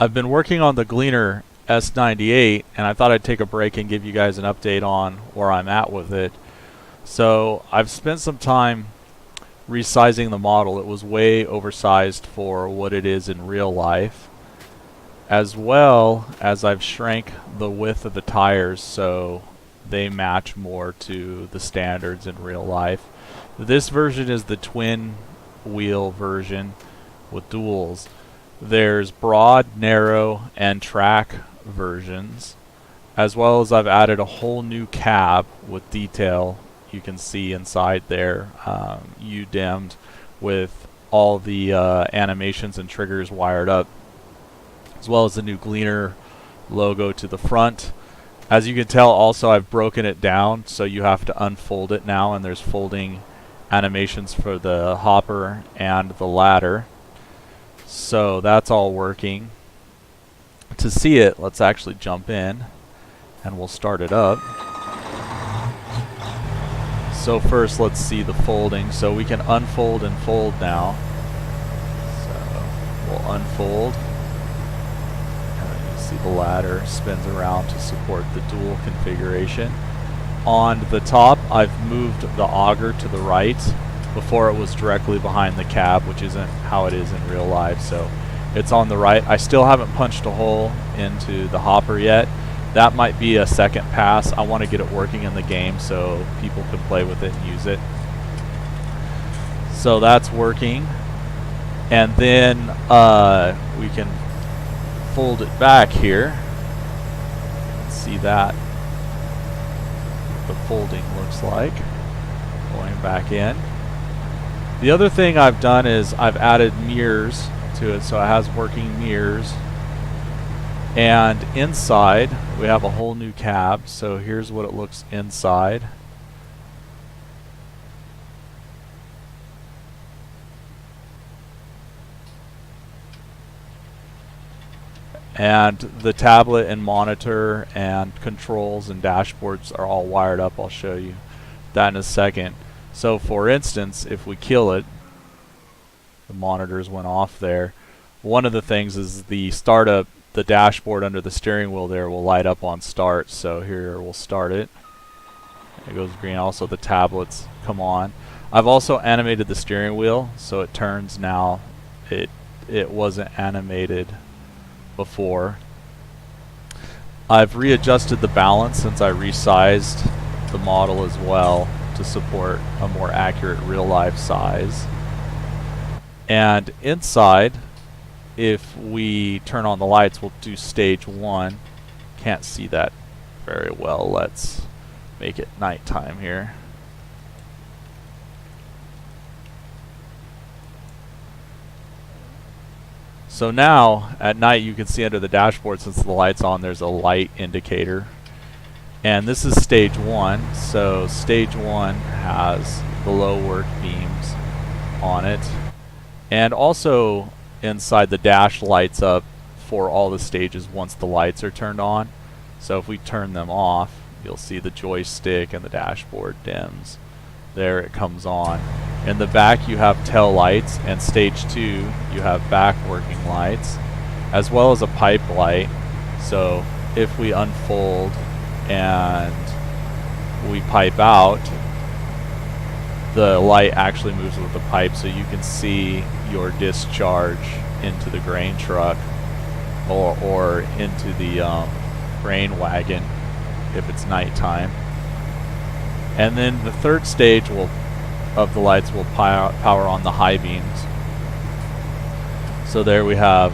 I've been working on the GLEANER S98, and I thought I'd take a break and give you guys an update on where I'm at with it. So I've spent some time resizing the model. It was way oversized for what it is in real life, as well as I've shrank the width of the tires so they match more to the standards in real life. This version is the twin wheel version with duals. There's broad, narrow, and track versions, as well as I've added a whole new cab with detail. You can see inside there, UDIM'd with all the animations and triggers wired up, as well as the new GLEANER logo to the front. As you can tell, also I've broken it down, so you have to unfold it now, and there's folding animations for the hopper and the ladder. So that's all working. To see it, let's actually jump in and we'll start it up. So first let's see the folding. So we can unfold and fold now. So we'll unfold. And then you see the ladder spins around to support the dual configuration. On the top, I've moved the auger to the right. Before it was directly behind the cab, which isn't how it is in real life, so it's on the right. I still haven't punched a hole into the hopper yet. That might be a second pass. I want to get it working in the game so people can play with it and use it. So that's working. And then we can fold it back here. Let's see that. The folding looks like. Going back in. The other thing I've done is I've added mirrors to it, so it has working mirrors. And inside, we have a whole new cab, so here's what it looks inside. And the tablet and monitor and controls and dashboards are all wired up. I'll show you that in a second. So for instance, if we kill it, the monitors went off there. One of the things is the startup, the dashboard under the steering wheel there will light up on start. So here we'll start it. It goes green. Also the tablets come on. I've also animated the steering wheel so it turns now. It wasn't animated before. I've readjusted the balance since I resized the model as well to support a more accurate real life size. And inside, if we turn on the lights, we'll do stage 1. Can't see that very well. Let's make it nighttime here. So now at night you can see under the dashboard, since the light's on, there's a light indicator. And this is stage 1, so stage 1 has the low work beams on it. And also inside the dash lights up for all the stages once the lights are turned on. So if we turn them off, you'll see the joystick and the dashboard dims. There it comes on. In the back you have tail lights, and stage 2 you have back working lights, as well as a pipe light. So if we unfold and we pipe out, the light actually moves with the pipe, so you can see your discharge into the grain truck or into the grain wagon if it's nighttime. And then the third stage of the lights will power on the high beams. So there we have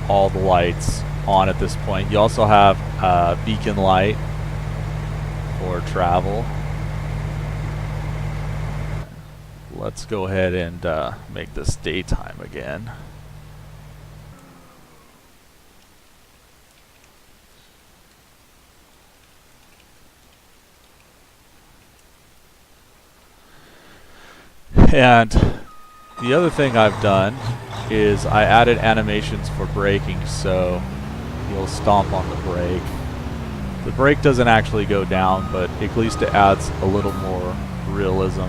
all the lights on at this point. You also have a beacon light for travel. Let's go ahead and make this daytime again. And the other thing I've done is I added animations for braking, so you'll stomp on the brake. The brake doesn't actually go down, but at least it adds a little more realism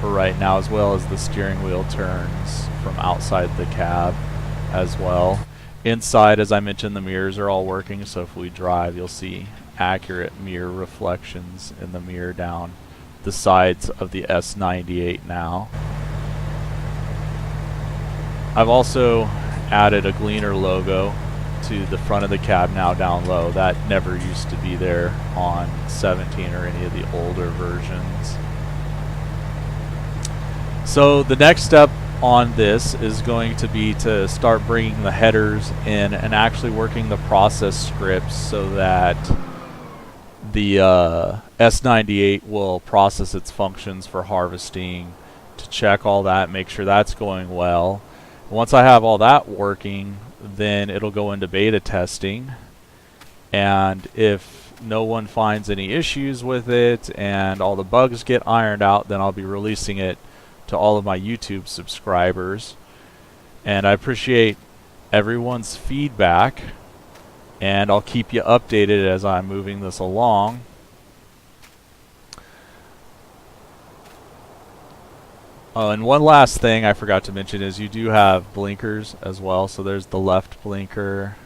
for right now, as well as the steering wheel turns from outside the cab as well. Inside, as I mentioned, the mirrors are all working, so if we drive, you'll see accurate mirror reflections in the mirror down the sides of the S98 now. I've also added a GLEANER logo to the front of the cab now down low. That never used to be there on 17 or any of the older versions. So the next step on this is going to be to start bringing the headers in and actually working the process scripts so that the S98 will process its functions for harvesting, to check all that, make sure that's going well. Once I have all that working, then it'll go into beta testing, and if no one finds any issues with it and all the bugs get ironed out, then I'll be releasing it to all of my YouTube subscribers. And I appreciate everyone's feedback, and I'll keep you updated as I'm moving this along. Oh, and one last thing I forgot to mention is you do have blinkers as well. So there's the left blinker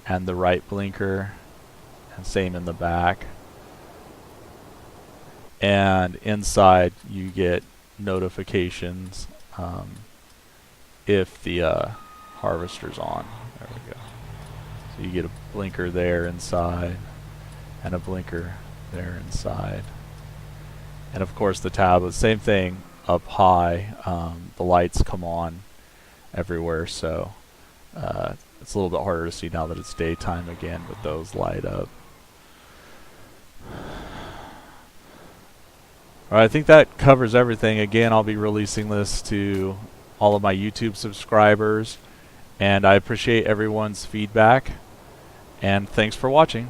and the right blinker, and same in the back. And inside you get notifications if the harvester's on. There we go. So you get a blinker there inside and a blinker there inside. And of course the tablet, same thing up high. The lights come on everywhere, so it's a little bit harder to see now that it's daytime again, but those light up. Alright, I think that covers everything. Again, I'll be releasing this to all of my YouTube subscribers, and I appreciate everyone's feedback, and thanks for watching.